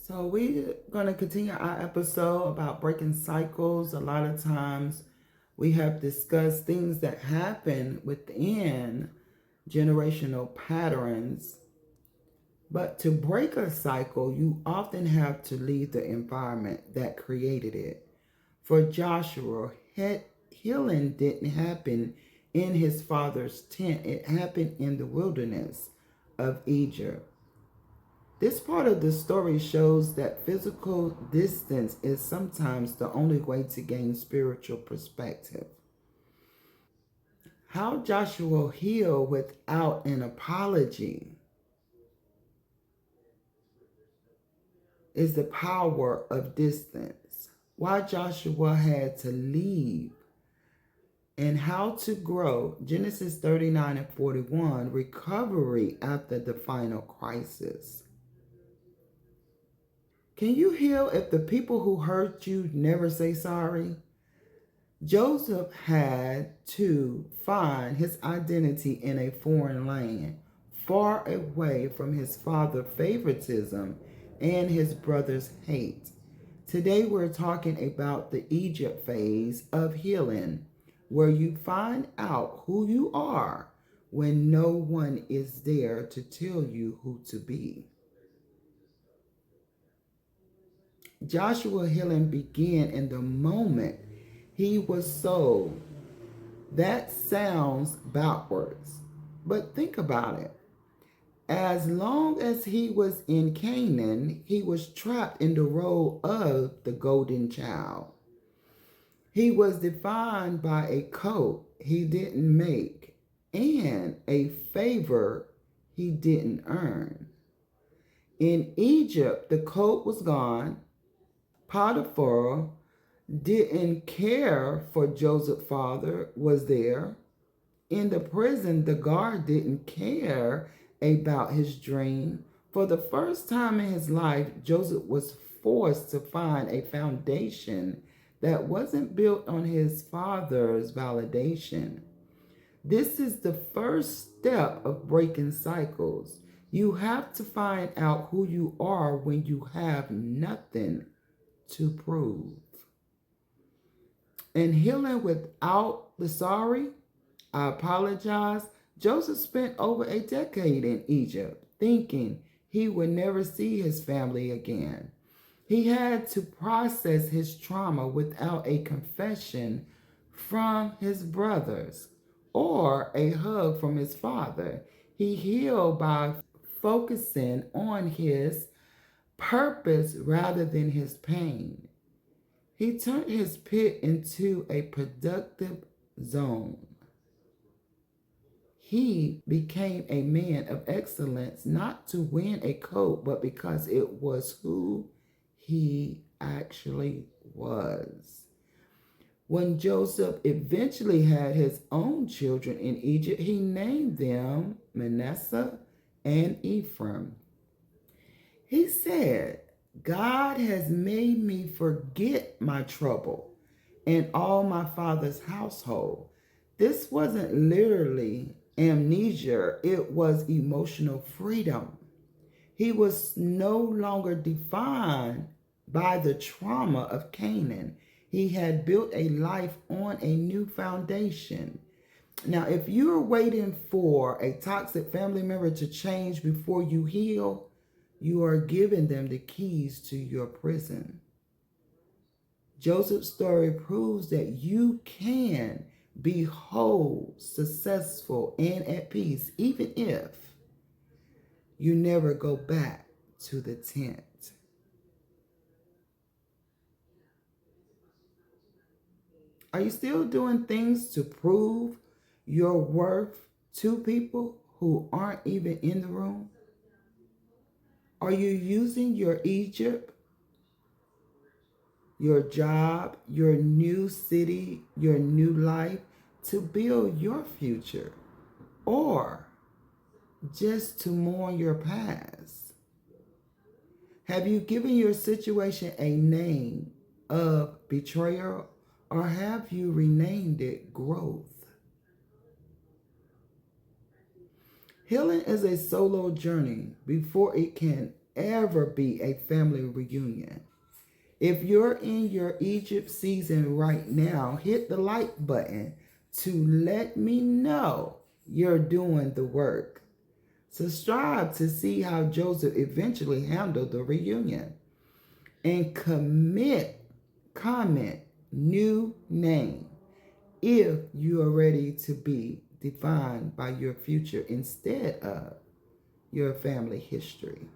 So we're going to continue our episode about breaking cycles. A lot of times we have discussed things that happen within generational patterns. But to break a cycle, you often have to leave the environment that created it. For Joshua, healing didn't happen in his father's tent, it happened in the wilderness of Egypt. This part of the story shows that physical distance is sometimes the only way to gain spiritual perspective. How Joshua healed without an apology is the power of distance. Why Joshua had to leave and how to grow. Genesis 39 and 41, recovery after the final crisis. Can you heal if the people who hurt you never say sorry? Joseph had to find his identity in a foreign land, far away from his father's favoritism and his brother's hate. Today we're talking about the Egypt phase of healing, where you find out who you are when no one is there to tell you who to be. Joshua healing began in the moment he was sold. That sounds backwards, but think about it. As long as he was in Canaan, he was trapped in the role of the golden child. He was defined by a coat he didn't make and a favor he didn't earn. In Egypt, the coat was gone. Potiphar didn't care for Joseph's father was there. In the prison, the guard didn't care about his dream. For the first time in his life, Joseph was forced to find a foundation that wasn't built on his father's validation. This is the first step of breaking cycles. You have to find out who you are when you have nothing to prove. And healing without the sorry, I apologize. Joseph spent over a decade in Egypt thinking he would never see his family again. He had to process his trauma without a confession from his brothers or a hug from his father. He healed by focusing on his purpose rather than his pain. He turned his pit into a productive zone. He became a man of excellence, not to win a coat, but because it was who he actually was. When Joseph eventually had his own children in Egypt, he named them Manasseh and Ephraim. He said, God has made me forget my trouble and all my father's household. This wasn't literally amnesia, it was emotional freedom. He was no longer defined by the trauma of Canaan. He had built a life on a new foundation. Now, if you're waiting for a toxic family member to change before you heal, you are giving them the keys to your prison. Joseph's story proves that you can be whole, successful, and at peace, even if you never go back to the tent. Are you still doing things to prove your worth to people who aren't even in the room? Are you using your Egypt, your job, your new city, your new life to build your future? Or just to mourn your past? Have you given your situation a name of betrayal, or have you renamed it growth? Healing is a solo journey before it can ever be a family reunion. If you're in your Egypt season right now, hit the like button to let me know you're doing the work. Subscribe to see how Joseph eventually handled the reunion. And comment new name if you are ready to be defined by your future instead of your family history.